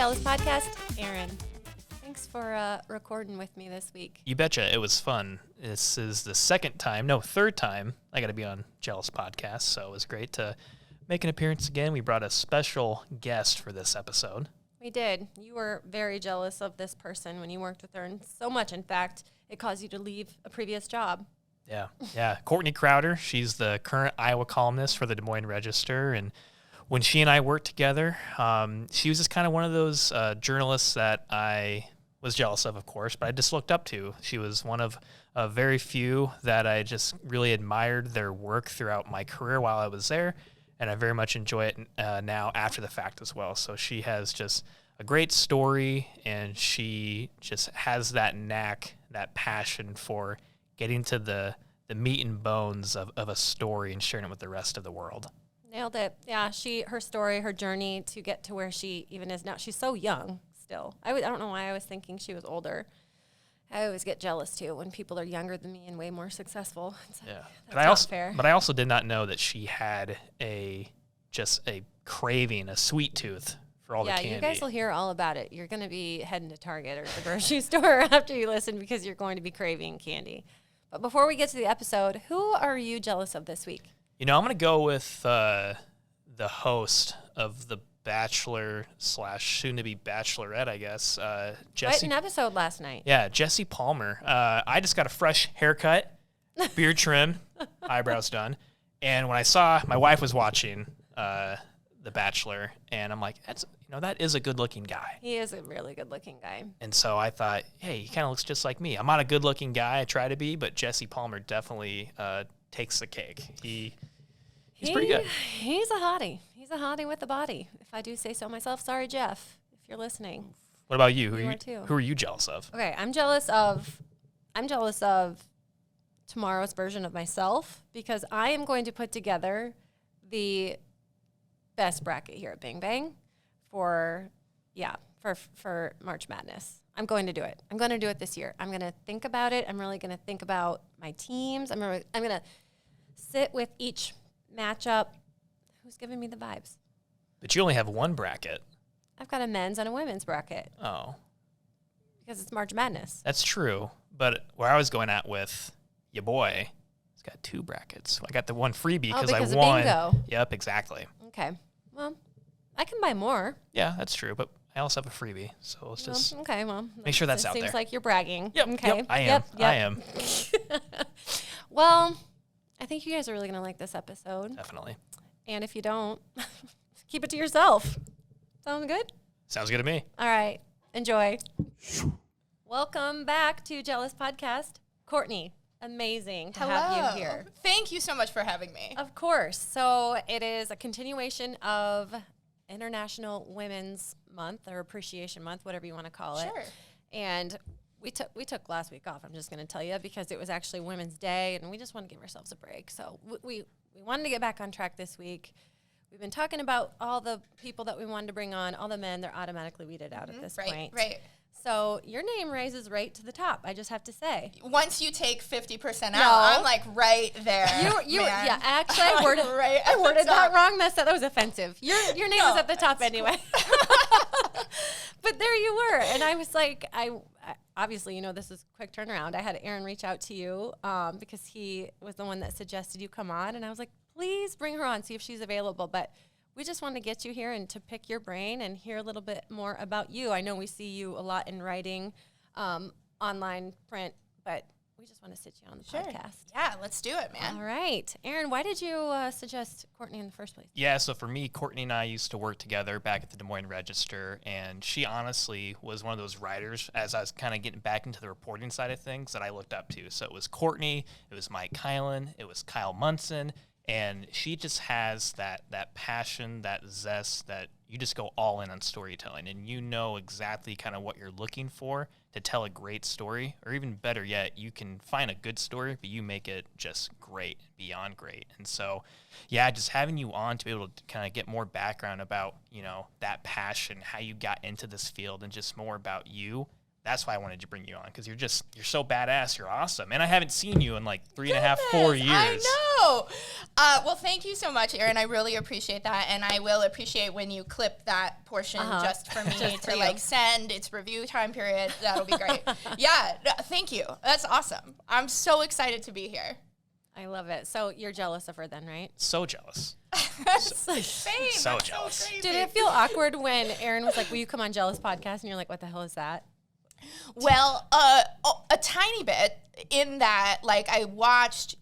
Jealous Podcast. Aaron, thanks for recording with me this week. You betcha. It was fun. This is the third time I got to be on Jealous Podcast, so it was great to make an appearance again. We brought a special guest for this episode. We did. You were very jealous of this person when you worked with her, and so much, in fact, it caused you to leave a previous job. Yeah. Courtney Crowder, she's the current Iowa Columnist for the Des Moines Register, and when she and I worked together, she was just kind of one of those journalists that I was jealous of course, but I just looked up to. She was one of very few that I just really admired their work throughout my career while I was there, and I very much enjoy it now after the fact as well. So she has just a great story, and she just has that knack, that passion for getting to the meat and bones of a story and sharing it with the rest of the world. Nailed it. Yeah, her story, her journey to get to where she even is now. She's so young still. I don't know why I was thinking she was older. I always get jealous too when people are younger than me and way more successful. Yeah, that's not fair. But I also did not know that she had just a craving, a sweet tooth for all the candy. Yeah, you guys will hear all about it. You're going to be heading to Target or the grocery store after you listen because you're going to be craving candy. But before we get to the episode, who are you jealous of this week? You know, I'm going to go with the host of The Bachelor / soon-to-be Bachelorette, I guess. Quite an episode last night. Yeah, Jesse Palmer. I just got a fresh haircut, beard trim, eyebrows done. And when I saw my wife was watching The Bachelor, and I'm like, that is a good-looking guy. He is a really good-looking guy. And so I thought, hey, he kind of looks just like me. I'm not a good-looking guy. I try to be, but Jesse Palmer definitely takes the cake. He's pretty good. He's a hottie. He's a hottie with a body, if I do say so myself. Sorry, Jeff, if you're listening. What about you? Who are you jealous of? Okay, I'm jealous of tomorrow's version of myself because I am going to put together the best bracket here at Bang Bang for March Madness. I'm going to do it. I'm going to do it this year. I'm going to think about it. I'm really going to think about my teams. I'm going to sit with each matchup. Who's giving me the vibes? But you only have one bracket. I've got a men's and a women's bracket. Oh. Because it's March Madness. That's true. But where I was going at with your boy, he's got two brackets. I got the one freebie because I won. Bingo. Yep, exactly. Okay. Well, I can buy more. Yeah, that's true. But I also have a freebie, so let's just make sure that's out there. Seems like you're bragging. Yep, okay. Yep, I am. Yep. I am. Well, I think you guys are really going to like this episode. Definitely. And if you don't, keep it to yourself. Sound good? Sounds good to me. All right. Enjoy. Welcome back to Jealous Podcast. Courtney, amazing to have you here. Thank you so much for having me. Of course. So it is a continuation of International Women's Month or Appreciation Month, whatever you want to call it. Sure. And we took last week off, I'm just going to tell you, because it was actually Women's Day, and we just want to give ourselves a break. So we wanted to get back on track this week. We've been talking about all the people that we wanted to bring on, all the men. They're automatically weeded out at this point. Right. So your name rises right to the top, I just have to say. Once you take 50% out, I'm like right there. Yeah, actually I worded that wrong. That was offensive. Your name was at the top anyway. But there you were. And I was like, I obviously, this is a quick turnaround. I had Aaron reach out to you because he was the one that suggested you come on. And I was like, please bring her on, see if she's available. But we just want to get you here and to pick your brain and hear a little bit more about you. I know we see you a lot in writing, online, print, but we just want to sit you on the podcast. Yeah, let's do it, man. All right. Aaron, why did you suggest Courtney in the first place? Yeah, so for me, Courtney and I used to work together back at the Des Moines Register, and she honestly was one of those writers, as I was kind of getting back into the reporting side of things, that I looked up to. So it was Courtney, it was Mike Kylan, it was Kyle Munson, and she just has that passion, that zest, that you just go all in on storytelling, and you know exactly kind of what you're looking for to tell a great story, or even better yet, you can find a good story, but you make it just great, beyond great. And so, yeah, just having you on to be able to kind of get more background about, that passion, how you got into this field, and just more about you that's why I wanted to bring you on, because you're so badass. You're awesome. And I haven't seen you in like 3.5, 4 years. I know. Well, thank you so much, Erin. I really appreciate that. And I will appreciate when you clip that portion just for me to like send. It's review time period. That'll be great. Yeah. No, thank you. That's awesome. I'm so excited to be here. I love it. So you're jealous of her then, right? So jealous. Same. So That's jealous. So crazy. Did it feel awkward when Erin was like, will you come on Jealous Podcast? And you're like, what the hell is that? Well, a tiny bit in that, like, I watched,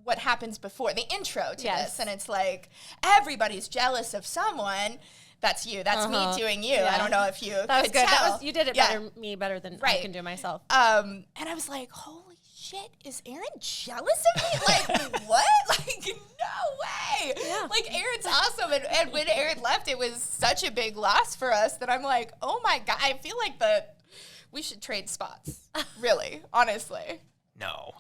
what happens before the intro to this, and it's like everybody's jealous of someone. That's you. That's me doing you. Yeah. I don't know if you that was could good. tell. You did it better than I can do myself. And I was like, holy shit, is Erin jealous of me? Like, what? Like, no way. Yeah. Like, Erin's awesome. And when Erin left, it was such a big loss for us that I'm like, oh my God, I feel like we should trade spots. Really, honestly. No.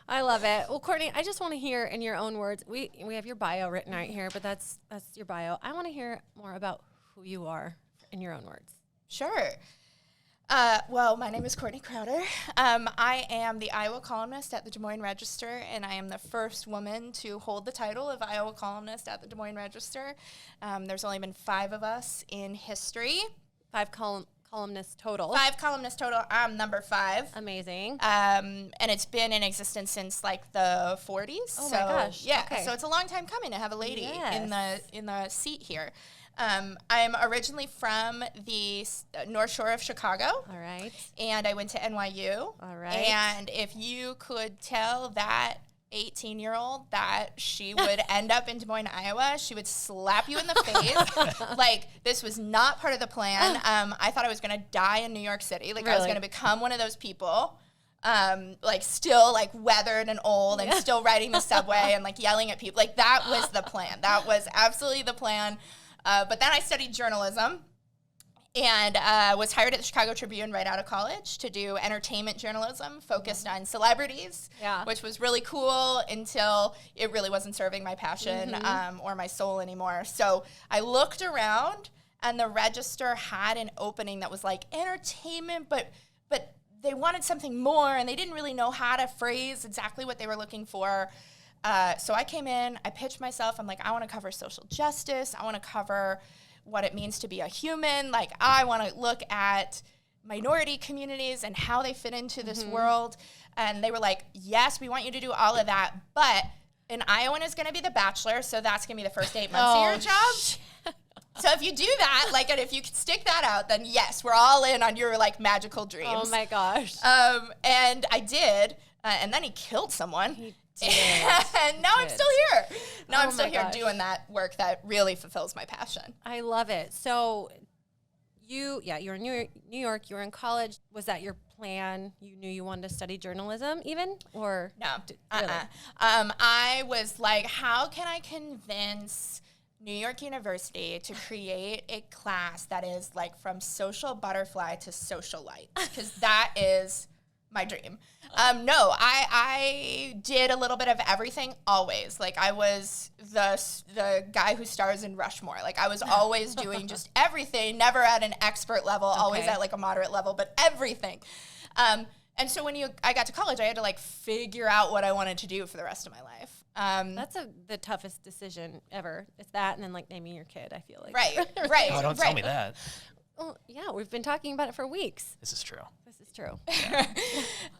I love it. Well, Courtney, I just want to hear in your own words. We have your bio written right here, but that's your bio. I want to hear more about who you are in your own words. Sure. Well, my name is Courtney Crowder. I am the Iowa Columnist at the Des Moines Register, and I am the first woman to hold the title of Iowa Columnist at the Des Moines Register. There's only been 5 of us in history. 5 columnists total. 5 columnists total. I'm number 5. Amazing. And it's been in existence since like the 40s. Oh my gosh. Yeah. Okay. So it's a long time coming to have a lady in the seat here. I'm originally from the North Shore of Chicago. All right. And I went to NYU. All right. And if you could tell that 18-year-old that she would end up in Des Moines, Iowa, she would slap you in the face. Like, this was not part of the plan. I thought I was going to die in New York City. Like, I was going to become one of those people. Like, still, like, weathered and old and still riding the subway and, like, yelling at people. Like, that was the plan. That was absolutely the plan. But then I studied journalism and was hired at the Chicago Tribune right out of college to do entertainment journalism focused on celebrities, which was really cool until it really wasn't serving my passion or my soul anymore. So I looked around, and the Register had an opening that was like entertainment, but they wanted something more, and they didn't really know how to phrase exactly what they were looking for. So I came in, I pitched myself. I'm like, I want to cover social justice. I want to cover what it means to be a human. Like, I want to look at minority communities and how they fit into this world. And they were like, yes, we want you to do all of that. But an Iowan is going to be the Bachelor, so that's going to be the first 8 months of your job. So if you do that, like, and if you can stick that out, then yes, we're all in on your, like, magical dreams. Oh, my gosh. And I did. And then he killed someone. And now I'm still here. Now I'm still here doing that work that really fulfills my passion. I love it. So you're in New York, you were in college. Was that your plan? You knew you wanted to study journalism even? Or no. Really? I was like, how can I convince New York University to create a class that is like from social butterfly to socialite? Because that is my dream. No, I did a little bit of everything always. Like, I was the guy who stars in Rushmore. Like, I was always doing just everything, never at an expert level, always at like a moderate level, but everything. And so when I got to college, I had to like figure out what I wanted to do for the rest of my life. That's the toughest decision ever. It's that and then like naming your kid, I feel like. Right. Oh, don't tell me that. Well, yeah, we've been talking about it for weeks. This is true.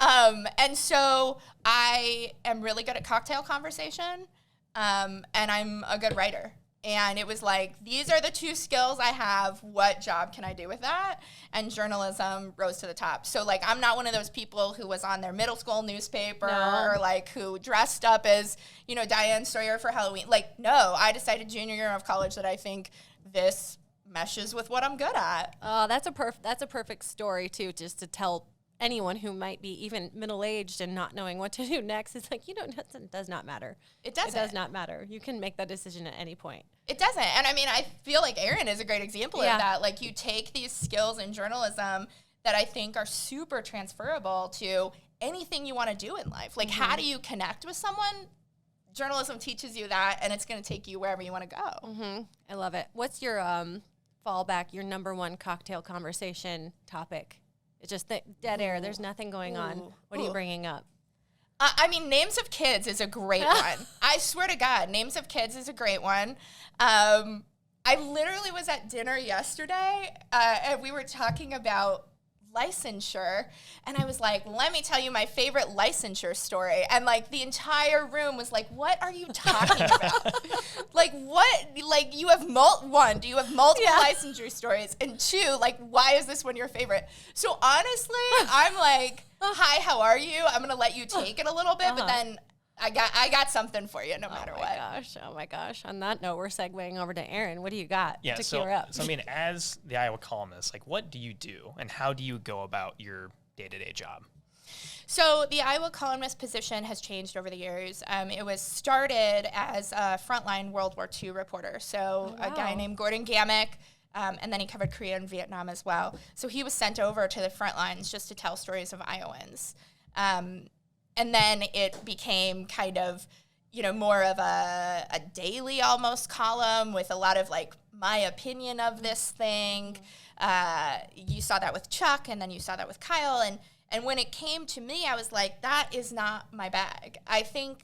And so I am really good at cocktail conversation, and I'm a good writer. And it was like, these are the 2 skills I have. What job can I do with that? And journalism rose to the top. So, like, I'm not one of those people who was on their middle school newspaper or, like, who dressed up as, Diane Sawyer for Halloween. Like, no, I decided junior year of college that I think this meshes with what I'm good at. That's a perfect story, too, just to tell anyone who might be even middle-aged and not knowing what to do next. It's like, it does not matter. It doesn't. It does not matter. You can make that decision at any point. It doesn't. And I mean, I feel like Erin is a great example of that. Like, you take these skills in journalism that I think are super transferable to anything you want to do in life. Like, how do you connect with someone? Journalism teaches you that, and it's going to take you wherever you want to go. I love it. What's your fallback, your number one cocktail conversation topic? It's just dead air. There's nothing going on. What are you bringing up? I mean, names of kids is a great one. I swear to God, names of kids is a great one. I literally was at dinner yesterday, and we were talking about licensure, and I was like, let me tell you my favorite licensure story. And, like, the entire room was like, what are you talking about? Like, what? Like, you have one, do you have multiple licensure stories? And two, like, why is this one your favorite? So, honestly, I'm like, hi, how are you? I'm going to let you take it a little bit, but then I got something for you no matter what. Oh my gosh. On that note, we're segueing over to Aaron. What do you got to clear up? So, I mean, as the Iowa Columnist, like, what do you do and how do you go about your day-to-day job? So the Iowa Columnist position has changed over the years. It was started as a frontline World War II reporter. So a guy named Gordon Gamick, and then he covered Korea and Vietnam as well. So he was sent over to the front lines just to tell stories of Iowans. And then it became kind of, more of a daily almost column with a lot of, like, my opinion of this thing. You saw that with Chuck, and then you saw that with Kyle. And when it came to me, I was like, that is not my bag. I think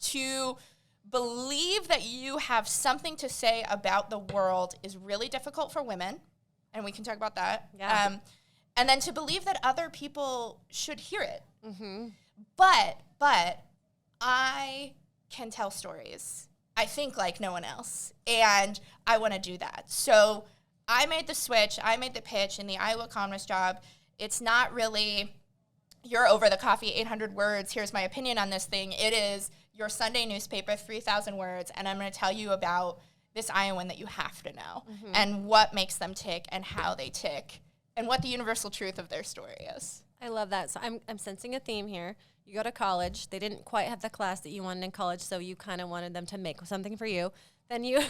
to believe that you have something to say about the world is really difficult for women, and we can talk about that. Yeah. And then to believe that other people should hear it. Mm-hmm. But I can tell stories, I think, like no one else, and I want to do that. So I made the switch. I made the pitch in the Iowa Columnist job. It's not really, you're over the coffee, 800 words, here's my opinion on this thing. It is your Sunday newspaper, 3,000 words, and I'm going to tell you about this Iowan that you have to know, and what makes them tick, and how they tick, and what the universal truth of their story is. I love that. So I'm sensing a theme here. You go to college. They didn't quite have the class that you wanted in college, so you kind of wanted them to make something for you. Then you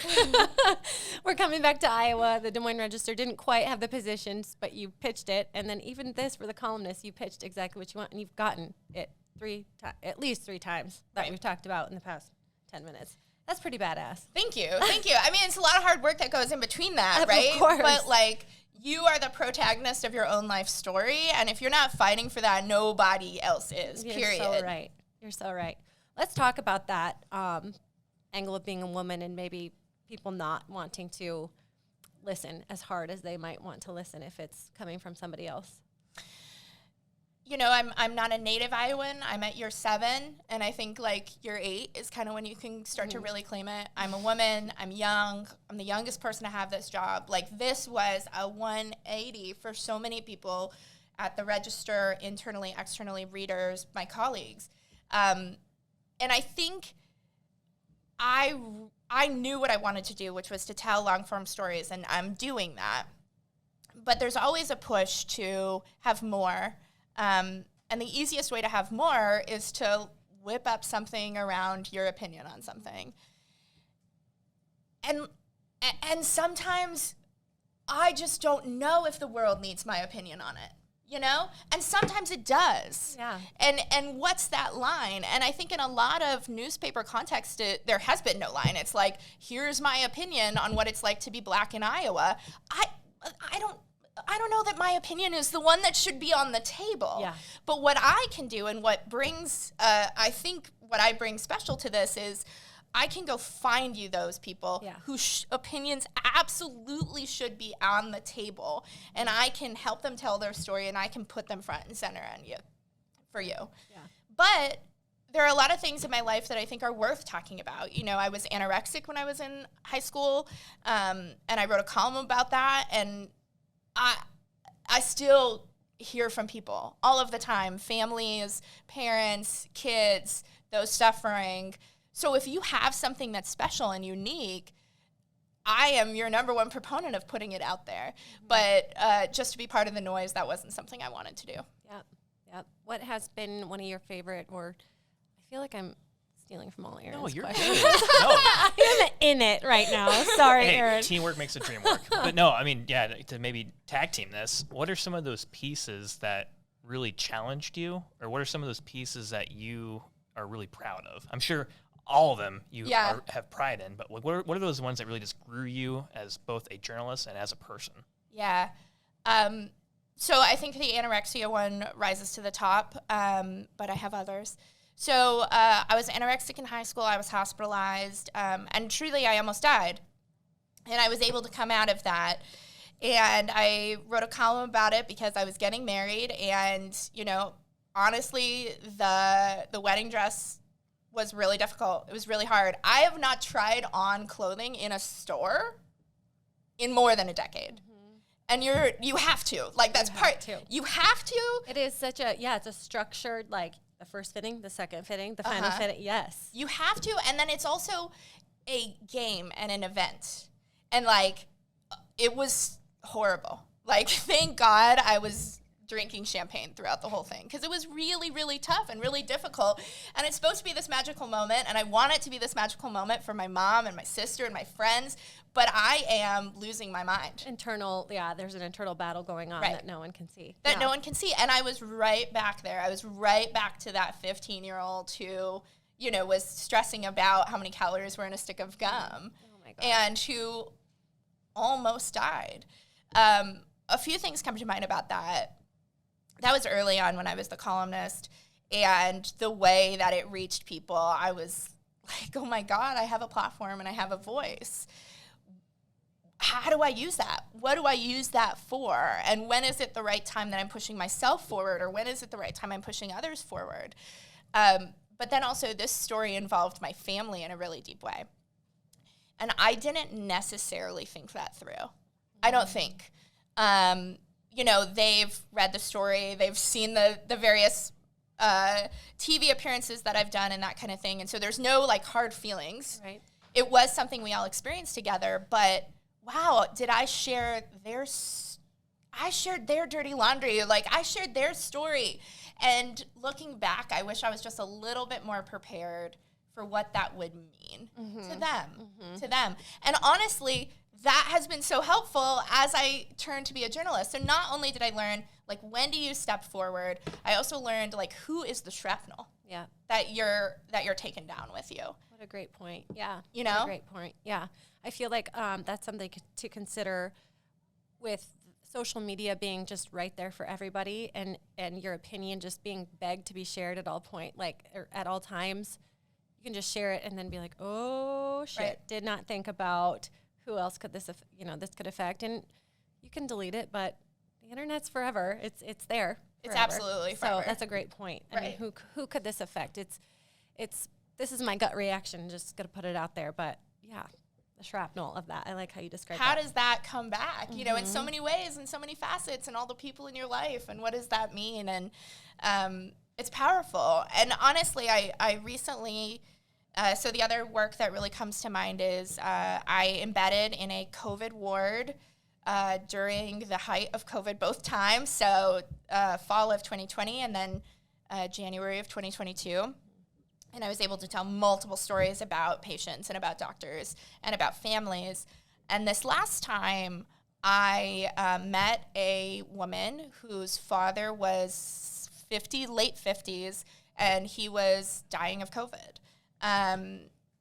were coming back to Iowa. The Des Moines Register didn't quite have the positions, but you pitched it. And then even this, for the columnist, you pitched exactly what you want, and you've gotten it at least three times that we've talked about in the past 10 minutes. That's pretty badass. Thank you. I mean, it's a lot of hard work that goes in between that, right? Of course. But, like, you are the protagonist of your own life story, and if you're not fighting for that, nobody else is, period. You're so right. Let's talk about that angle of being a woman and maybe people not wanting to listen as hard as they might want to listen if it's coming from somebody else. I'm not a native Iowan. I'm at year 7, and I think, like, year 8 is kind of when you can start to really claim it. I'm a woman. I'm young. I'm the youngest person to have this job. Like, this was a 180 for so many people at the Register, internally, externally, readers, my colleagues. And I think I knew what I wanted to do, which was to tell long-form stories, and I'm doing that. But there's always a push to have more. And the easiest way to have more is to whip up something around your opinion on something. And sometimes I just don't know if the world needs my opinion on it, And sometimes it does. Yeah. And what's that line? And I think in a lot of newspaper context, there has been no line. It's like, here's my opinion on what it's like to be Black in Iowa. I don't know that my opinion is the one that should be on the table. Yeah. But what I can do and what brings, I think what I bring special to this is I can go find you those people whose opinions absolutely should be on the table. And I can help them tell their story, and I can put them front and center for you. Yeah. But there are a lot of things in my life that I think are worth talking about. I was anorexic when I was in high school, and I wrote a column about that, and I still hear from people all of the time, families, parents, kids, those suffering. So if you have something that's special and unique, I am your number one proponent of putting it out there. But just to be part of the noise, that wasn't something I wanted to do. Yep. What has been one of your favorite, or I feel like I'm stealing from all Aaron's you're questions. No. I'm in it right now. Sorry, Aaron. Teamwork makes the dream work. But no, I mean, to maybe tag team this, what are some of those pieces that really challenged you? Or what are some of those pieces that you are really proud of? I'm sure all of them you Yeah. have pride in, but what are those ones that really just grew you as both a journalist and as a person? Yeah. So I think the anorexia one rises to the top, but I have others. So I was anorexic in high school. I was hospitalized, and truly I almost died. And I was able to come out of that. And I wrote a column about it because I was getting married. And, honestly, the wedding dress was really difficult. It was really hard. I have not tried on clothing in a store in more than a decade. And you have to. Like, that's you have to. It is such it's a structured, like, the first fitting, the second fitting, the final fitting. Yes. You have to. And then it's also a game and an event. And, like, it was horrible. Like, thank God I was drinking champagne throughout the whole thing, because it was really, really tough and really difficult. And it's supposed to be this magical moment, and I want it to be this magical moment for my mom and my sister and my friends, but I am losing my mind. There's an internal battle going on that no one can see. No one can see. And I was right back there. I was right back to that 15-year-old who, was stressing about how many calories were in a stick of gum. Oh my God. And who almost died. A few things come to mind about that. That was early on when I was the columnist, and the way that it reached people, I was like, oh my God, I have a platform and I have a voice. How do I use that? What do I use that for? And when is it the right time that I'm pushing myself forward, or when is it the right time I'm pushing others forward? But then also this story involved my family in a really deep way. And I didn't necessarily think that through. I don't think. They've read the story, they've seen the various TV appearances that I've done and that kind of thing. And so there's no, like, hard feelings. Right. It was something we all experienced together, but wow, did I share I shared their dirty laundry. Like, I shared their story. And looking back, I wish I was just a little bit more prepared for what that would mean to them. And honestly, that has been so helpful as I turned to be a journalist. So not only did I learn, like, when do you step forward, I also learned, like, who is the shrapnel that you're taking down with you. What a great point. Yeah. What a great point. Yeah. I feel like that's something to consider with social media being just right there for everybody, and your opinion just being begged to be shared at all at all times. You can just share it and then be like, oh shit, Right. Did not think about who else could this could affect. And you can delete it, but the internet's forever. It's there. It's forever. absolutely forever. So that's a great point. I mean, who could this affect? This is my gut reaction. Just gonna put it out there, but yeah, the shrapnel of that. I like how you describe How that. does that come back? In so many ways and so many facets, and all the people in your life, and what does that mean? And it's powerful. And honestly, I recently, so the other work that really comes to mind is I embedded in a COVID ward during the height of COVID both times, so fall of 2020 and then January of 2022. And I was able to tell multiple stories about patients and about doctors and about families. And this last time, I met a woman whose father was late 50s, and he was dying of COVID.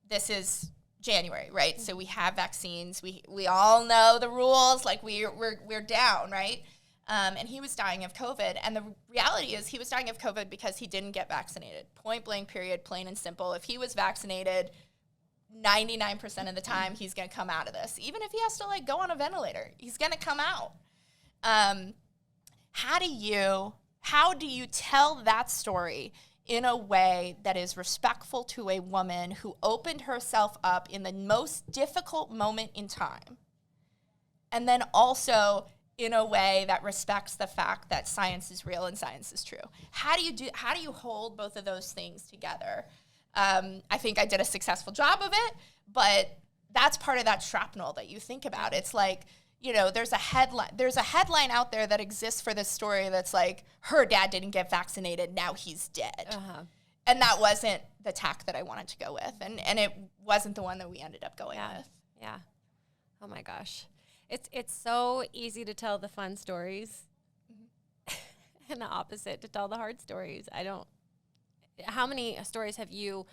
This is January, right? So we have vaccines. We all know the rules. Like, we're down, right? And he was dying of COVID. And the reality is he was dying of COVID because he didn't get vaccinated. Point blank, period, plain and simple. If he was vaccinated, 99% of the time, he's going to come out of this. Even if he has to, like, go on a ventilator, he's going to come out. How do you tell that story in a way that is respectful to a woman who opened herself up in the most difficult moment in time, and then also in a way that respects the fact that science is real and science is true? How do you hold both of those things together? I think I did a successful job of it, but that's part of that shrapnel that you think about. It's like, there's a headline out there that exists for this story that's like, her dad didn't get vaccinated, now he's dead. Uh-huh. And that wasn't the tack that I wanted to go with, and it wasn't the one that we ended up going with. Yeah. Oh my gosh. It's so easy to tell the fun stories and the opposite to tell the hard stories. How many stories have you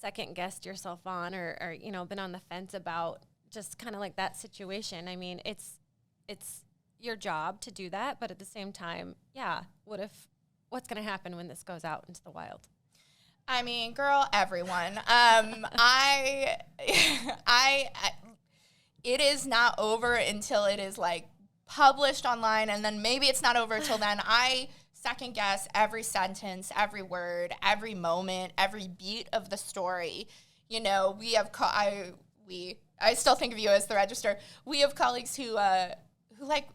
second guessed yourself on or you know, been on the fence about just kind of like that situation? I mean, it's your job to do that, but at the same time, yeah, what's going to happen when this goes out into the wild? I mean, girl, everyone. It is not over until it is like published online, and then maybe it's not over until then. I second guess every sentence, every word, every moment, every beat of the story. You know, we have I still think of you as the Register. We have colleagues who like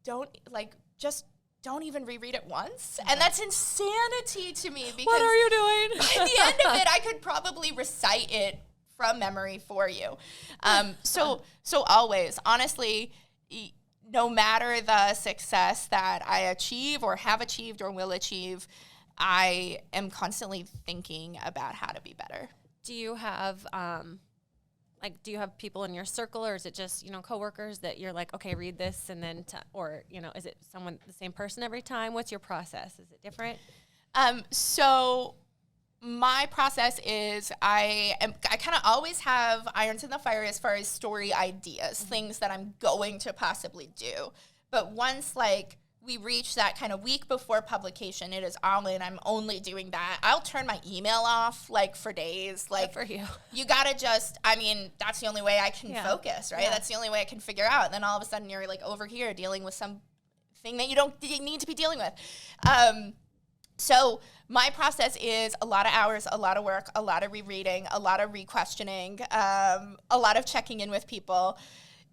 don't even reread it once, and that's insanity to me. Because what are you doing? By the end of it, I could probably recite it from memory for you. So always, honestly, no matter the success that I achieve or have achieved or will achieve, I am constantly thinking about how to be better. Do you have do you have people in your circle, or is it just, you know, coworkers that you're like, okay, read this, and then, or, you know, is it the same person every time? What's your process? Is it different? So my process is I kind of always have irons in the fire as far as story ideas, things that I'm going to possibly do. But once like we reach that kind of week before publication, it is all in. I'm only doing that. I'll turn my email off like for days. Like, good for you. You gotta just, I mean, that's the only way I can focus, right? Yeah. That's the only way I can figure out. And then all of a sudden you're like over here dealing with some thing that you don't need to be dealing with. So my process is a lot of hours, a lot of work, a lot of rereading, a lot of re-questioning, a lot of checking in with people.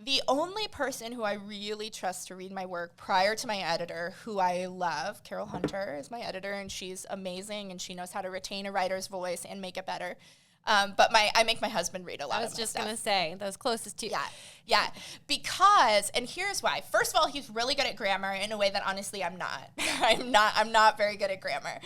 The only person who I really trust to read my work prior to my editor, who I love, Carol Hunter, is my editor, and she's amazing, and she knows how to retain a writer's voice and make it better. But I make my husband read a lot of stuff. I was just going to say, those closest to you. Yeah. Because, and here's why. First of all, he's really good at grammar in a way that honestly I'm not. I'm not very good at grammar.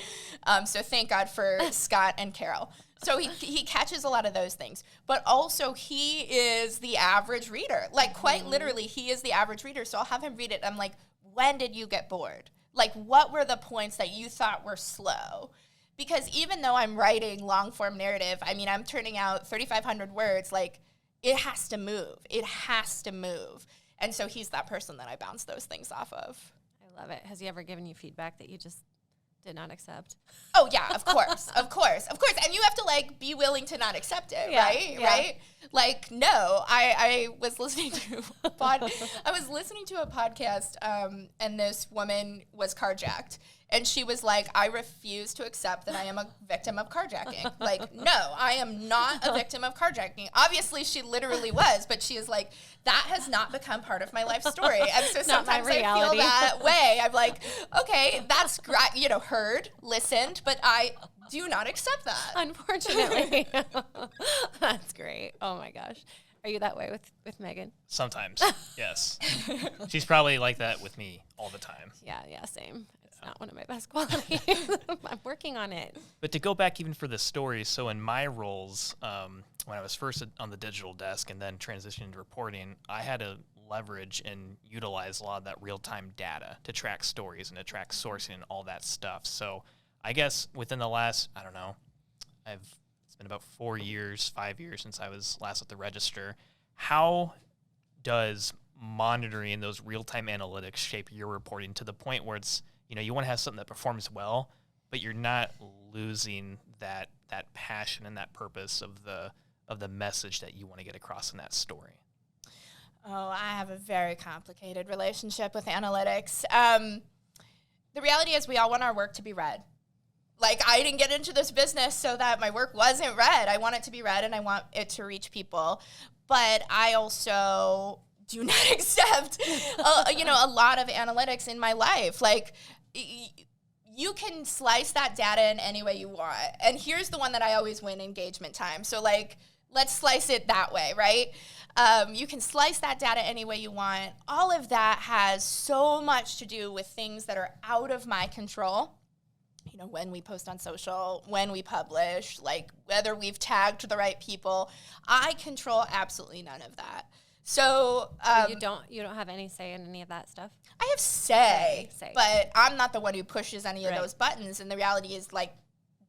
So thank God for Scott and Carol. So he catches a lot of those things. But also he is the average reader. Like quite literally, he is the average reader. So I'll have him read it. I'm like, when did you get bored? Like what were the points that you thought were slow? Because even though I'm writing long-form narrative, I mean, I'm turning out 3,500 words, like, it has to move. It has to move. And so he's that person that I bounce those things off of. I love it. Has he ever given you feedback that you just did not accept? Oh, yeah, of course. Of course. And you have to, like, be willing to not accept it, right? Yeah. Right? Like, no, I was listening to a podcast, and this woman was carjacked. And she was like, I refuse to accept that I am a victim of carjacking. Like, no, I am not a victim of carjacking. Obviously, she literally was, but she is like, that has not become part of my life story. And so sometimes I feel that way. I'm like, okay, that's great, you know, heard, listened, but I do not accept that. Unfortunately. That's great. Oh, my gosh. Are you that way with Megan? Sometimes, yes. She's probably like that with me all the time. Yeah, same. It's not one of my best qualities. I'm working on it. But to go back even for the story, so in my roles, when I was first on the digital desk and then transitioned into reporting, I had to leverage and utilize a lot of that real-time data to track stories and to track sourcing and all that stuff. So I guess within the last, I don't know, it's been about 5 years since I was last at the Register. How does monitoring those real-time analytics shape your reporting to the point where it's, you know, you want to have something that performs well, but you're not losing that passion and that purpose of the message that you want to get across in that story? Oh, I have a very complicated relationship with analytics. The reality is we all want our work to be read. Like, I didn't get into this business so that my work wasn't read. I want it to be read, and I want it to reach people. But I also do not accept, a lot of analytics in my life. Like, you can slice that data in any way you want. And here's the one that I always win: engagement time. So, like, let's slice it that way, right? You can slice that data any way you want. All of that has so much to do with things that are out of my control. You know, when we post on social, when we publish, like whether we've tagged the right people. I control absolutely none of that. So you don't have any say in any of that stuff? I have say, but I'm not the one who pushes any of those buttons. And the reality is, like,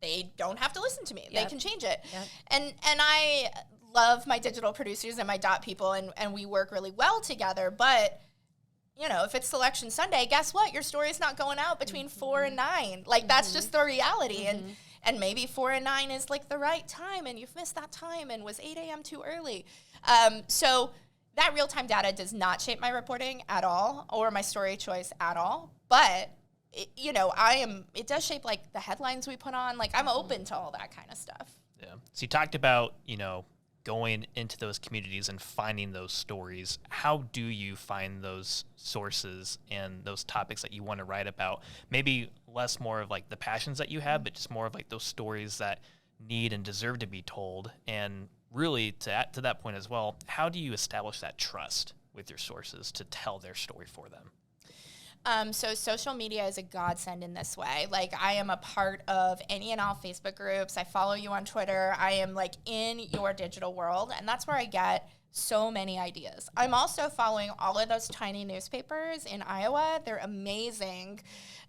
they don't have to listen to me. Yep. They can change it. Yep. And I love my digital producers and my dot people, and we work really well together. But, you know, if it's Selection Sunday, guess what? Your story is not going out between 4 and 9. Like, that's just the reality. And maybe 4 and 9 is, like, the right time, and you've missed that time, and was 8 a.m. too early. So that real-time data does not shape my reporting at all, or my story choice at all. But, it does shape, like, the headlines we put on. Like, I'm open to all that kind of stuff. Yeah. So you talked about, going into those communities and finding those stories. How do you find those sources and those topics that you want to write about? Maybe less more of like the passions that you have, but just more of like those stories that need and deserve to be told. And really to that point as well, how do you establish that trust with your sources to tell their story for them? So social media is a godsend in this way. Like, I am a part of any and all Facebook groups. I follow you on Twitter. I am, like, in your digital world, and that's where I get so many ideas. I'm also following all of those tiny newspapers in Iowa. They're amazing,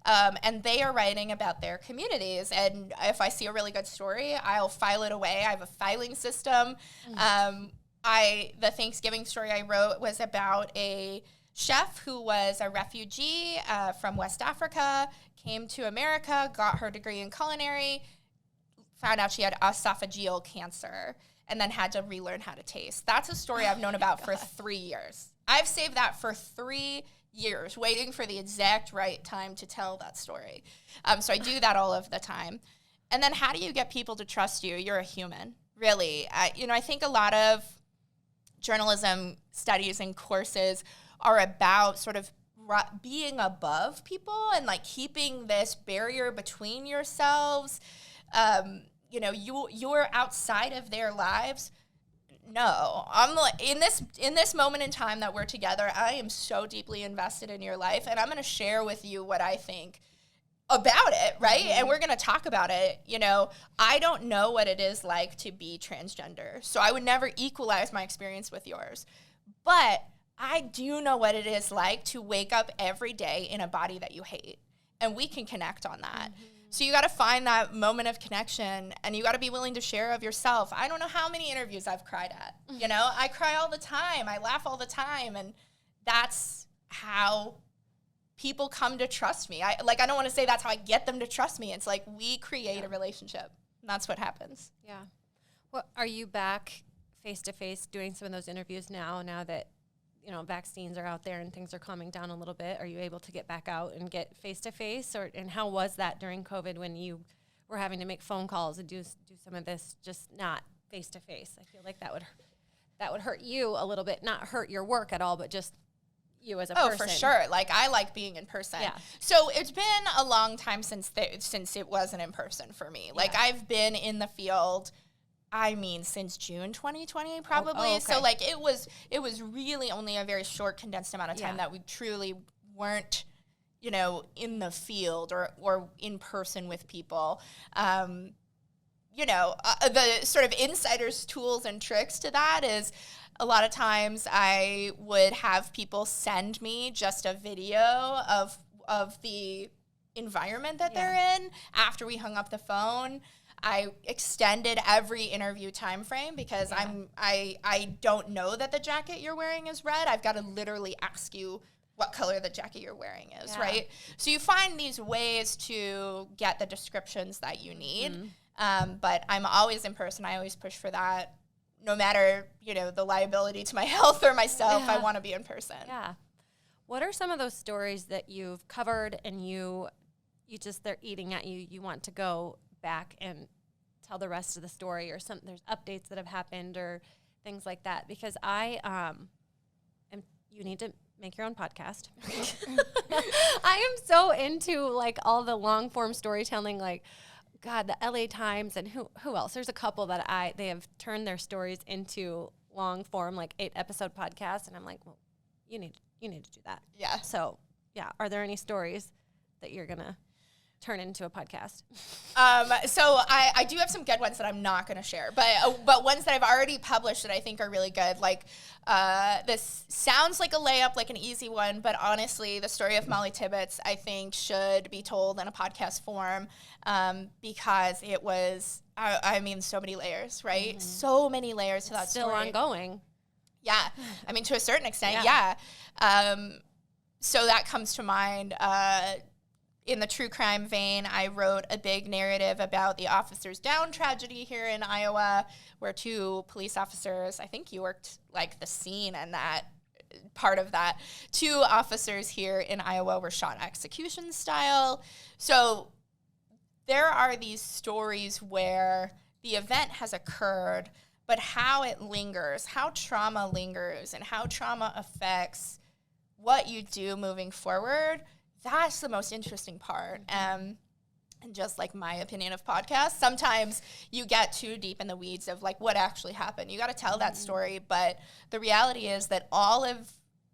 and they are writing about their communities. And if I see a really good story, I'll file it away. I have a filing system. The Thanksgiving story I wrote was about a chef who was a refugee from West Africa, came to America, got her degree in culinary, found out she had esophageal cancer, and then had to relearn how to taste. That's a story I've known about for 3 years. I've saved that for 3 years, waiting for the exact right time to tell that story. So I do that all of the time. And then how do you get people to trust you? You're a human, really. I think a lot of journalism studies and courses are about sort of being above people and, like, keeping this barrier between yourselves. You're outside of their lives. No, I'm like, in this moment in time that we're together, I am so deeply invested in your life, and I'm going to share with you what I think about it, right? And we're going to talk about it. I don't know what it is like to be transgender, so I would never equalize my experience with yours. But I do know what it is like to wake up every day in a body that you hate, and we can connect on that. So you got to find that moment of connection, and you got to be willing to share of yourself. I don't know how many interviews I've cried at. I cry all the time. I laugh all the time, and that's how people come to trust me. I don't want to say that's how I get them to trust me. It's like we create a relationship, and that's what happens. Yeah. Well, are you back face-to-face doing some of those interviews now that vaccines are out there and things are calming down a little bit? Are you able to get back out and get face-to-face? And how was that during COVID when you were having to make phone calls and do some of this just not face-to-face? I feel like that would hurt you a little bit, not hurt your work at all, but just you as a person. Oh, for sure. Like, I like being in person. Yeah. So it's been a long time since it wasn't in person for me. Like, I've been in the field, since June 2020, probably. Oh, okay. So, like, it was really only a very short, condensed amount of time that we truly weren't, in the field or in person with people. The sort of insider's tools and tricks to that is a lot of times I would have people send me just a video of the environment that they're in after we hung up the phone. I extended every interview time frame because I don't know that the jacket you're wearing is red. I've got to literally ask you what color the jacket you're wearing is, right? So you find these ways to get the descriptions that you need. But I'm always in person. I always push for that. No matter, the liability to my health or myself, I want to be in person. Yeah. What are some of those stories that you've covered and they're eating at you? You want to go back and tell the rest of the story, or there's updates that have happened or things like that, because you need to make your own podcast. I am so into like all the long form storytelling, like God, the LA Times and who else? There's a couple that they have turned their stories into long form, like 8-episode podcasts, and I'm like, well, you need to do that. Yeah. So yeah, are there any stories that you're gonna? turn into a podcast? So I do have some good ones that I'm not going to share, but ones that I've already published that I think are really good. Like this sounds like a layup, like an easy one, but honestly, the story of Molly Tibbetts, I think, should be told in a podcast form because it was, I mean, so many layers, right? Mm-hmm. So many layers to that story. Still ongoing. Yeah. I mean, to a certain extent, yeah. So that comes to mind. In the true crime vein, I wrote a big narrative about the Officers Down tragedy here in Iowa, where 2 police officers, I think you worked like the scene and that part of that, 2 officers here in Iowa were shot execution style. So there are these stories where the event has occurred, but how it lingers, how trauma lingers, and how trauma affects what you do moving forward, that's the most interesting part. And just like my opinion of podcasts, sometimes you get too deep in the weeds of like what actually happened. You got to tell that story, but the reality is that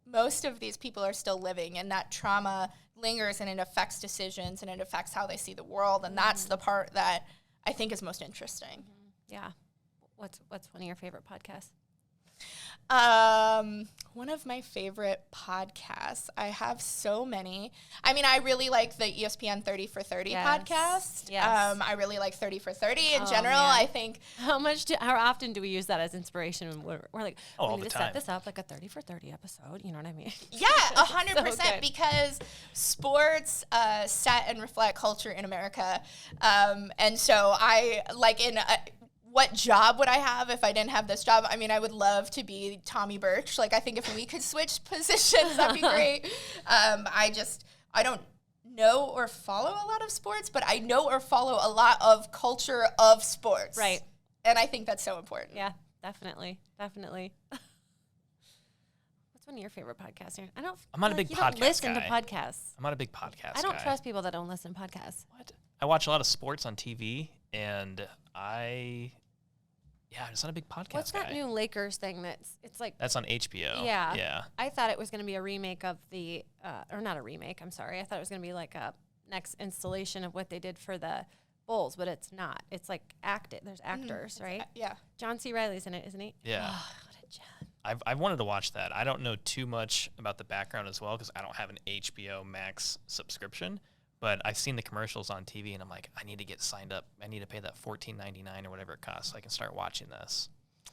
most of these people are still living, and that trauma lingers and it affects decisions and it affects how they see the world. And that's the part that I think is most interesting. Yeah. What's one of your favorite podcasts? One of my favorite podcasts. I have so many. I mean, I really like the ESPN 30 for 30 podcast. Yes. I really like 30 for 30 in general. Man. I think how often do we use that as inspiration? We're like, we need to set this up like a 30 for 30 episode. You know what I mean? Yeah, 100%. Because sports set and reflect culture in America. And so I like what job would I have if I didn't have this job? I mean, I would love to be Tommy Birch. Like, I think if we could switch positions, that'd be great. I don't know or follow a lot of sports, but I know or follow a lot of culture of sports. Right. And I think that's so important. Yeah, definitely. What's one of your favorite podcasts? I'm not a big podcast guy. You don't listen to podcasts. I'm not a big podcast guy. I don't trust people that don't listen to podcasts. What? I watch a lot of sports on TV, and it's not a big podcast What's that new Lakers thing it's like... That's on HBO. Yeah. I thought it was going to be a remake of or not a remake, I'm sorry. I thought it was going to be like a next installation of what they did for the Bulls, but it's not. It's like there's actors, right? Yeah. John C. Reilly's in it, isn't he? Yeah. Oh, what a gem. I've wanted to watch that. I don't know too much about the background as well because I don't have an HBO Max subscription. But I've seen the commercials on TV, and I'm like, I need to get signed up. I need to pay that $14.99 or whatever it costs so I can start watching this.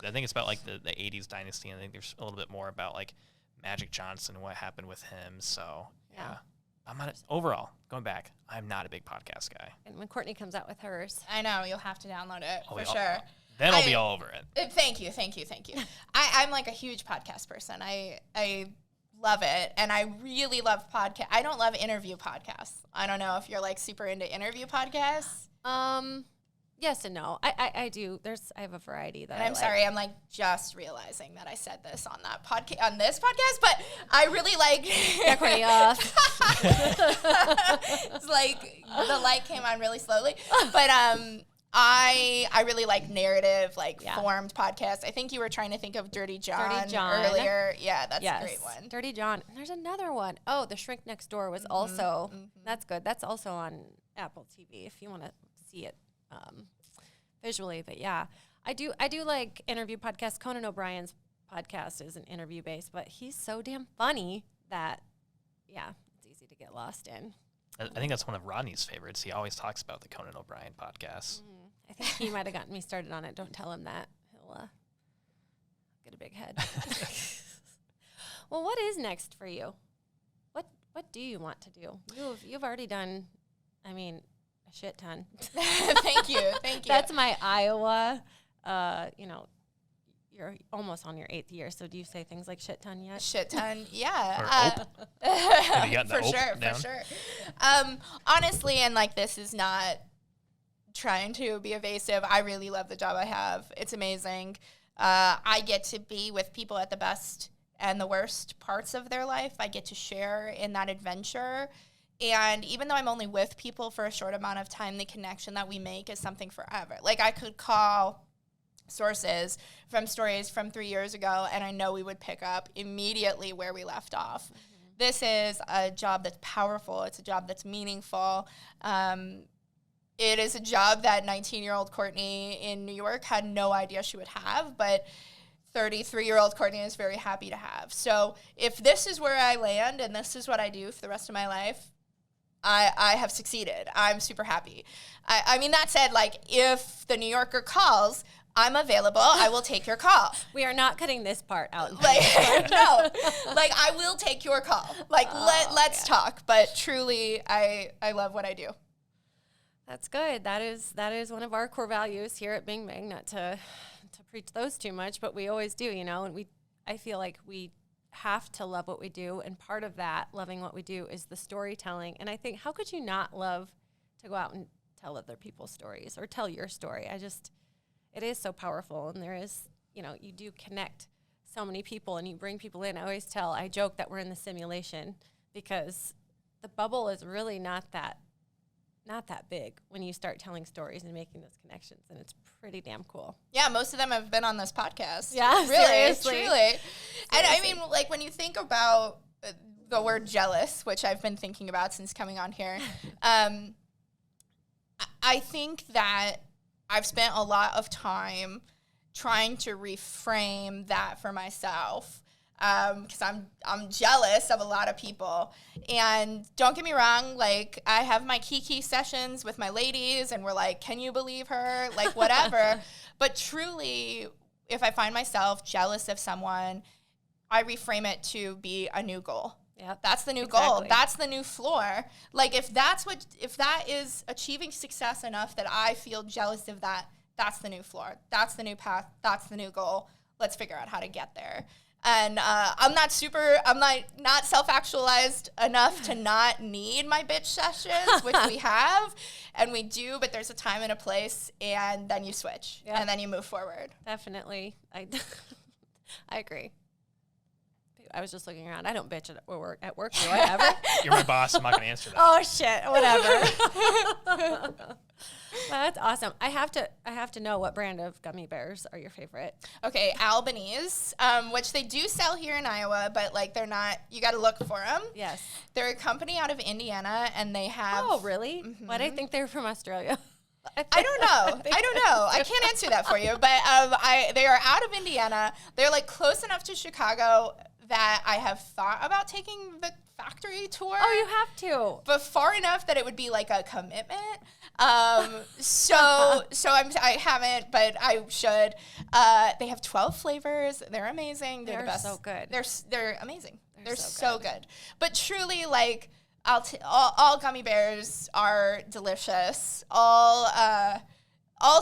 I think it's about, like, the 80s dynasty, and I think there's a little bit more about, like, Magic Johnson and what happened with him. So, yeah. I'm not overall, going back, I'm not a big podcast guy. And when Courtney comes out with hers. I know, you'll have to download it for sure. Then I'll be all over it. Thank you. I'm, like, a huge podcast person. I love it, and I really love podcasts. I don't love interview podcasts. I don't know if you're like super into interview podcasts. Yes and no. I do. I have a variety that I'm sorry. I'm like just realizing that I said this on this podcast, but I really like. It's like the light came on really slowly, but I really like narrative, formed podcasts. I think you were trying to think of Dirty John earlier. Yeah, that's a great one. Dirty John. And there's another one. Oh, The Shrink Next Door was also, that's good. That's also on Apple TV if you want to see it visually. But yeah, I do like interview podcasts. Conan O'Brien's podcast is an interview based, but he's so damn funny that, it's easy to get lost in. I think that's one of Rodney's favorites. He always talks about the Conan O'Brien podcast. I think he might have gotten me started on it. Don't tell him that. He'll get a big head. Well, what is next for you? What do you want to do? You've already done, a shit ton. Thank you. That's my Iowa. You're almost on your 8th year, so do you say things like shit ton yet? Shit ton, yeah. Have you gotten the for sure. Honestly, and this is not trying to be evasive, I really love the job I have. It's amazing. I get to be with people at the best and the worst parts of their life. I get to share in that adventure. And even though I'm only with people for a short amount of time, the connection that we make is something forever. I could call sources from stories from 3 years ago, and I know we would pick up immediately where we left off. This is a job that's powerful. It's a job that's meaningful. It is a job that 19-year-old Courtney in New York had no idea she would have, but 33-year-old Courtney is very happy to have. So if this is where I land and this is what I do for the rest of my life, I have succeeded. I'm super happy. I mean, that said, like, if the New Yorker calls, I'm available. I will take your call. We are not cutting this part out. Like, no. Like, I will take your call. Like, let's talk. But truly, I love what I do. That's good. That is one of our core values here at Bing Bang, not to preach those too much, but we always do, you know, and I feel like we have to love what we do, and part of that loving what we do is the storytelling. And I think, how could you not love to go out and tell other people's stories or tell your story? It is so powerful, and there is, you know, you do connect so many people and you bring people in. I joke that we're in the simulation because the bubble is really not that big when you start telling stories and making those connections, and it's pretty damn cool. Yeah, most of them have been on this podcast. Yeah, really, seriously. Truly. And I mean, like, when you think about the word jealous, which I've been thinking about since coming on here, I think that I've spent a lot of time trying to reframe that for myself. Because I'm jealous of a lot of people. And don't get me wrong, like, I have my kiki sessions with my ladies, and we're like, can you believe her? Like, whatever. But truly, if I find myself jealous of someone, I reframe it to be a new goal. Yep. That's the new goal. That's the new floor. Like, if that is achieving success enough that I feel jealous of that, that's the new floor. That's the new path. That's the new goal. Let's figure out how to get there. And I'm not self-actualized enough to not need my bitch sessions, which we have, and we do, but there's a time and a place, and then you switch, and then you move forward. Definitely. I agree. I was just looking around. I don't bitch at work, do I ever? You're my boss. I'm not going to answer that. Oh, shit. Whatever. Well, that's awesome. I have to know, what brand of gummy bears are your favorite? Okay, Albanese, which they do sell here in Iowa, but, like, they're not, you got to look for them. Yes. They're a company out of Indiana, and they have... Oh, really? Mm-hmm. Why do I think they were from Australia? I don't know. I can't answer that for you, but they are out of Indiana. They're, like, close enough to Chicago that I have thought about taking the factory tour. Oh, you have to. But far enough that it would be like a commitment. I haven't, but I should. They have 12 flavors. They're amazing. They're the best. So good. They're amazing. They're so good. But truly, like, all gummy bears are delicious. All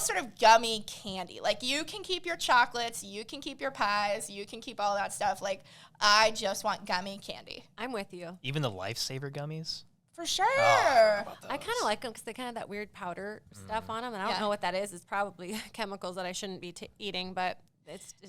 sort of gummy candy. Like, you can keep your chocolates, you can keep your pies, you can keep all that stuff. Like, I just want gummy candy. I'm with you. Even the Lifesaver gummies? For sure. I kind of like them because they kind of have that weird powder stuff on them, and I don't know what that is. It's probably chemicals that I shouldn't be eating, but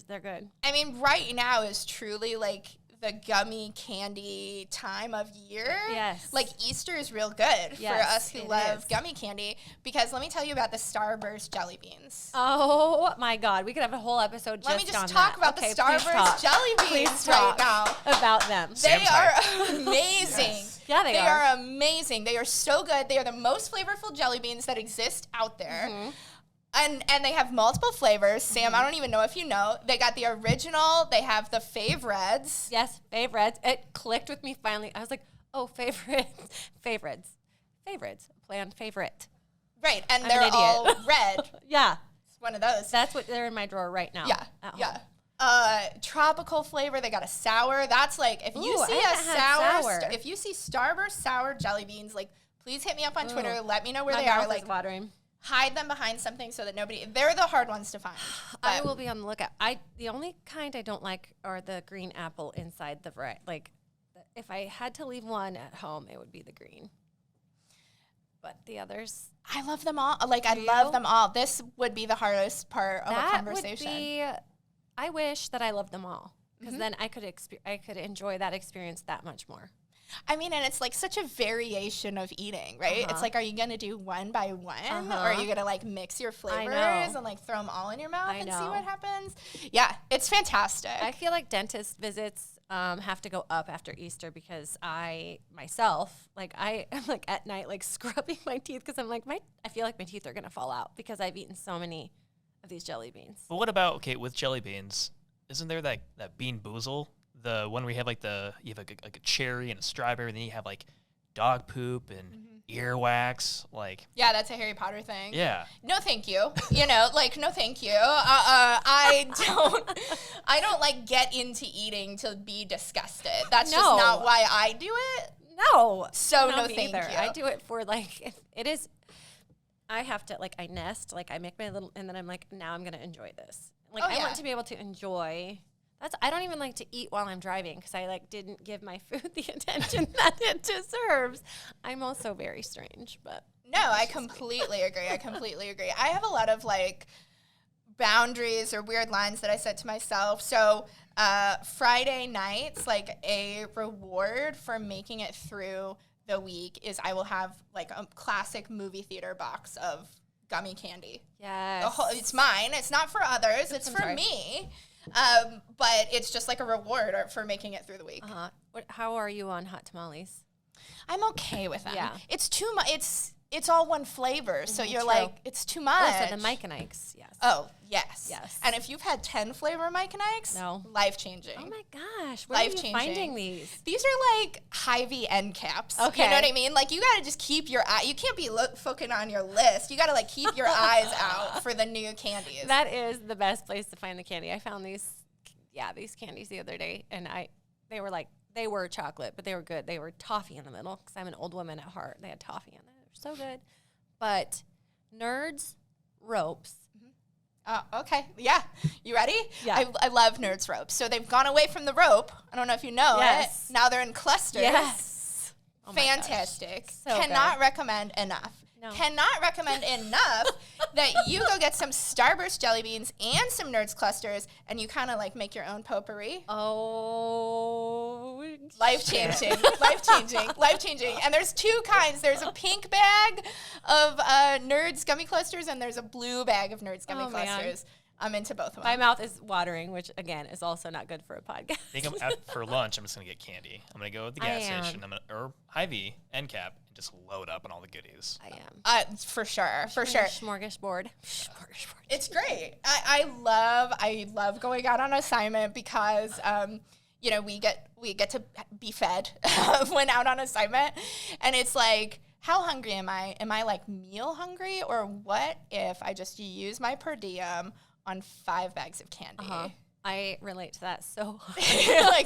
they're good. I mean, right now is truly, like, the gummy candy time of year. Yes. Like, Easter is real good for us who love gummy candy, because let me tell you about the Starburst jelly beans. Oh my God. We could have a whole episode just on that. Let me just talk about the Starburst jelly beans right now. About them. They are amazing. Yes. Yeah, they are. They are amazing. They are so good. They are the most flavorful jelly beans that exist out there. Mm-hmm. And they have multiple flavors. Sam, I don't even know if you know. They got the original. They have the Fave Reds. Yes, Fave Reds. It clicked with me finally. I was like, oh, favorites. Play on favorite. Right, and they're all red. Yeah. It's one of those. That's what they're in my drawer right now. Yeah. Tropical flavor. They got a sour. That's like, if you see if you see Starburst sour jelly beans, like, please hit me up on Twitter. Let me know where they are. Like, watering. Hide them behind something so that they're the hard ones to find. I will be on the lookout. The only kind I don't like are the green apple inside the variety. Like, if I had to leave one at home, it would be the green. But the others, I love them all. Like, I love them all. This would be the hardest part of a conversation. I wish that I loved them all, because then I could enjoy that experience that much more. I mean, and it's like such a variation of eating, right? It's like, are you going to do one by one? Or are you going to, like, mix your flavors and, like, throw them all in your mouth and see what happens? Yeah, it's fantastic. I feel like dentist visits have to go up after Easter because I myself, like I am like at night, like scrubbing my teeth because I'm like, I feel like my teeth are going to fall out because I've eaten so many of these jelly beans. But what about, okay, with jelly beans, isn't there that Bean Boozle? The one where you have like you have like a cherry and a strawberry, and then you have like dog poop and earwax, like. Yeah, that's a Harry Potter thing. Yeah. No, thank you. No, thank you. I don't like get into eating to be disgusted. That's just not why I do it. No. So no, thank you. I do it for like, if it is, I have to, like, I nest, like I make my little, and then I'm like, now I'm going to enjoy this. Like, I want to be able to enjoy. I don't even like to eat while I'm driving because I like didn't give my food the attention that it deserves. I'm also very strange, but no, I completely agree. I have a lot of like boundaries or weird lines that I set to myself. So Friday nights, like a reward for making it through the week is I will have like a classic movie theater box of gummy candy. Yes. It's mine. It's not for others. It's for me. But it's just like a reward for making it through the week. How are you on hot tamales? I'm okay with them. Yeah. It's too much. It's all one flavor, so you're true. like, it's too much. Oh, so the Mike and Ike's, yes. Oh, yes. Yes. And if you've had 10 flavor Mike and Ike's, no. Life-changing. Oh my gosh, where are you finding these? These are like Hy-Vee end caps. Okay. You know what I mean? Like, you got to just keep your eye. You can't be focusing on your list. You got to like keep your eyes out for the new candies. That is the best place to find the candy. I found these candies the other day, and they were chocolate, but they were good. They were toffee in the middle because I'm an old woman at heart. They had toffee in it. They're so good. But Nerds Ropes. Okay. Yeah. You ready? Yeah. I love Nerds Ropes. So they've gone away from the rope. I don't know if you know it. Now they're in clusters. Yes. Oh my Fantastic. gosh. So Cannot good. recommend enough. No. Cannot recommend enough that you go get some Starburst jelly beans and some Nerds clusters, and you kind of like make your own potpourri. Oh, Life-changing. Life-changing. And there's two kinds. There's a pink bag of Nerds gummy clusters, and there's a blue bag of Nerds gummy clusters. Man. I'm into both of them. My mouth is watering, which again is also not good for a podcast. I think for lunch, I'm just gonna get candy. I'm gonna go to the gas station. Or Hy-Vee end cap and just load up on all the goodies. I am for sure. Smorgasbord. It's great. I love going out on assignment because we get to be fed when out on assignment, and it's like, how hungry am I? Am I like meal hungry, or what if I just use my per diem on 5 bags of candy? I relate to that so hard. Like,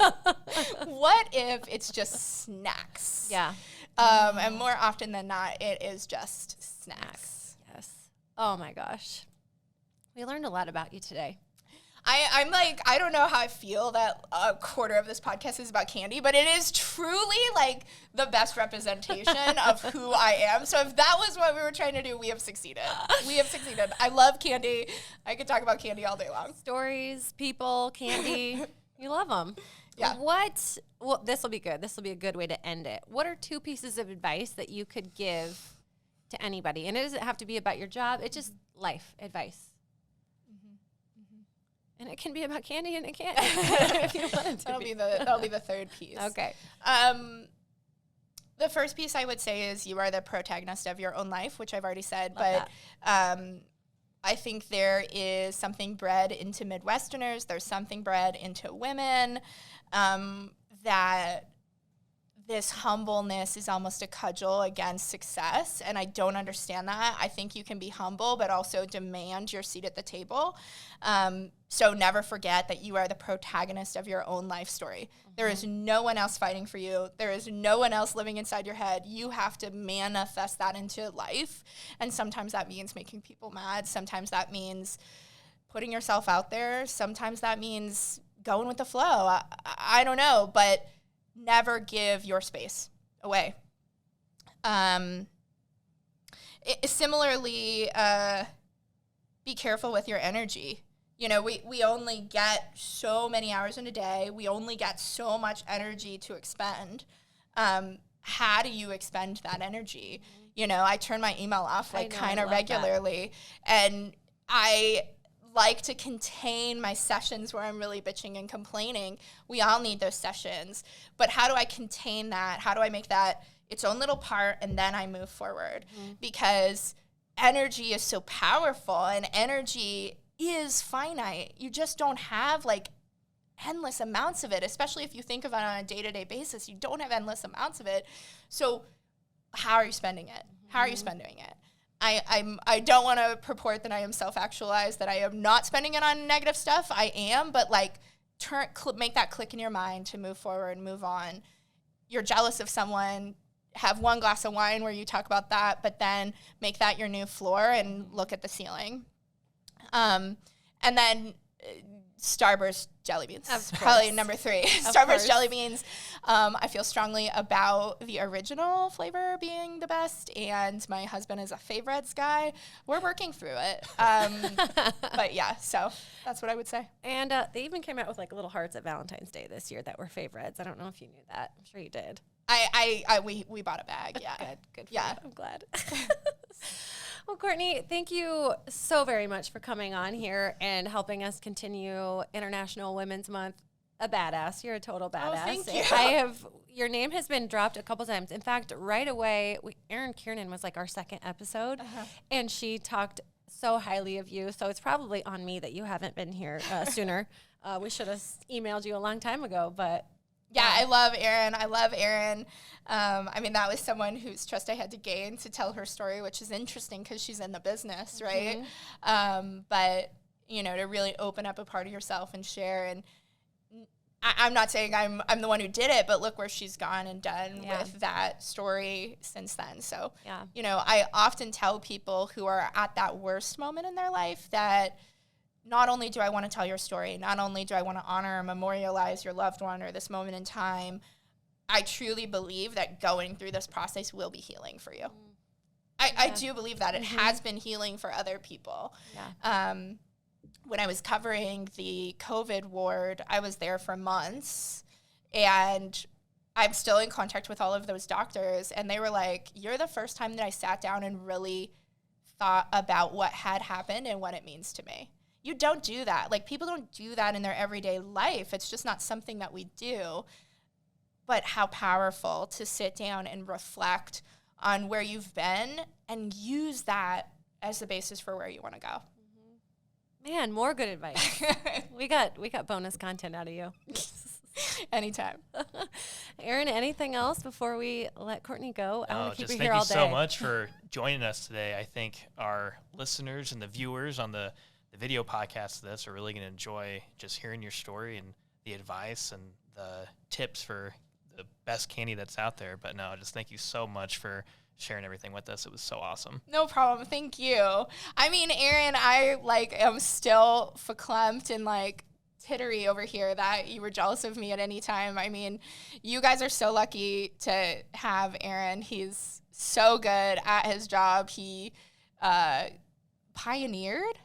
what if it's just snacks? Yeah. And more often than not, it is just snacks. Yes. Oh my gosh. We learned a lot about you today. I'm like, I don't know how I feel that a quarter of this podcast is about candy, but it is truly like the best representation of who I am. So if that was what we were trying to do, we have succeeded. I love candy. I could talk about candy all day long. Stories, people, candy. You love them. Yeah. Well, this will be good. This will be a good way to end it. What are 2 pieces of advice that you could give to anybody? And it doesn't have to be about your job. It's just life advice. And it can be about candy, and it can't. If you want it to That'll be the third piece. Okay. The first piece I would say is you are the protagonist of your own life, which I've already said. Love but I think there is something bred into Midwesterners. There's something bred into women that this humbleness is almost a cudgel against success, and I don't understand that. I think you can be humble, but also demand your seat at the table. So never forget that you are the protagonist of your own life story. There is no one else fighting for you. There is no one else living inside your head. You have to manifest that into life, and sometimes that means making people mad. Sometimes that means putting yourself out there. Sometimes that means going with the flow. I don't know, but never give your space away. Similarly, be careful with your energy. We only get so many hours in a day. We only get so much energy to expend. How do you expend that energy? I turn my email off kind of regularly. And I like to contain my sessions where I'm really bitching and complaining. We all need those sessions. But how do I contain that? How do I make that its own little part, and then I move forward? Because energy is so powerful, and energy is finite. You just don't have like endless amounts of it, especially if you think of it on a day-to-day basis. You don't have endless amounts of it. So how are you spending it? How are you spending it? I don't want to purport that I am self-actualized, that I am not spending it on negative stuff. I am, but like make that click in your mind to move forward, move on. You're jealous of someone, have one glass of wine where you talk about that, but then make that your new floor and look at the ceiling. And then Starburst jelly beans. Probably number 3. Starburst jelly beans. I feel strongly about the original flavor being the best, and my husband is a favorites guy. We're working through it. But yeah, so that's what I would say. And they even came out with like little hearts at Valentine's Day this year that were favorites. I don't know if you knew that. I'm sure you did. We bought a bag. Yeah. Good for you. I'm glad. Well, Courtney, thank you so very much for coming on here and helping us continue International Women's Month. A badass. You're a total badass. Oh, thank you. Your name has been dropped a couple times. In fact, right away, Erin Kiernan was like our second episode, and she talked so highly of you. So it's probably on me that you haven't been here sooner. We should have emailed you a long time ago, but... Yeah, I love Erin. I mean, that was someone whose trust I had to gain to tell her story, which is interesting because she's in the business, right? But, you know, to really open up a part of yourself and share. And I'm not saying I'm the one who did it, but look where she's gone and done with that story since then. So, you know, I often tell people who are at that worst moment in their life that not only do I want to tell your story, not only do I want to honor or memorialize your loved one or this moment in time, I truly believe that going through this process will be healing for you. I do believe that. It has been healing for other people. When I was covering the COVID ward, I was there for months, and I'm still in contact with all of those doctors, and they were like, you're the first time that I sat down and really thought about what had happened and what it means to me. You don't do that. Like, people don't do that in their everyday life. It's just not something that we do. But how powerful to sit down and reflect on where you've been and use that as the basis for where you want to go. Man, more good advice. we got bonus content out of you. Anytime. Erin, anything else before we let Courtney go? I want to keep her here all day. Thank you so much for joining us today. I think our listeners and the viewers on the video podcast of this are really going to enjoy just hearing your story and the advice and the tips for the best candy that's out there. But no, just thank you so much for sharing everything with us. It was so awesome. No problem. Thank you. I mean, Erin, I am still verklempt and tittery over here that you were jealous of me at any time. I mean, you guys are so lucky to have Erin. He's so good at his job. He pioneered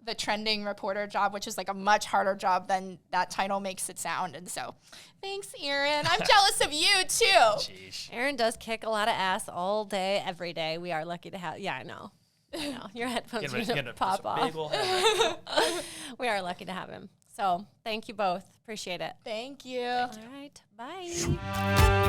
the trending reporter job, which is like a much harder job than that title makes it sound. And so thanks, Erin. I'm jealous of you too. Jeez. Erin does kick a lot of ass all day, every day. We are lucky to have, I know. Your headphones are going to pop off. We are lucky to have him. So thank you both. Appreciate it. Thank you. All right. Bye.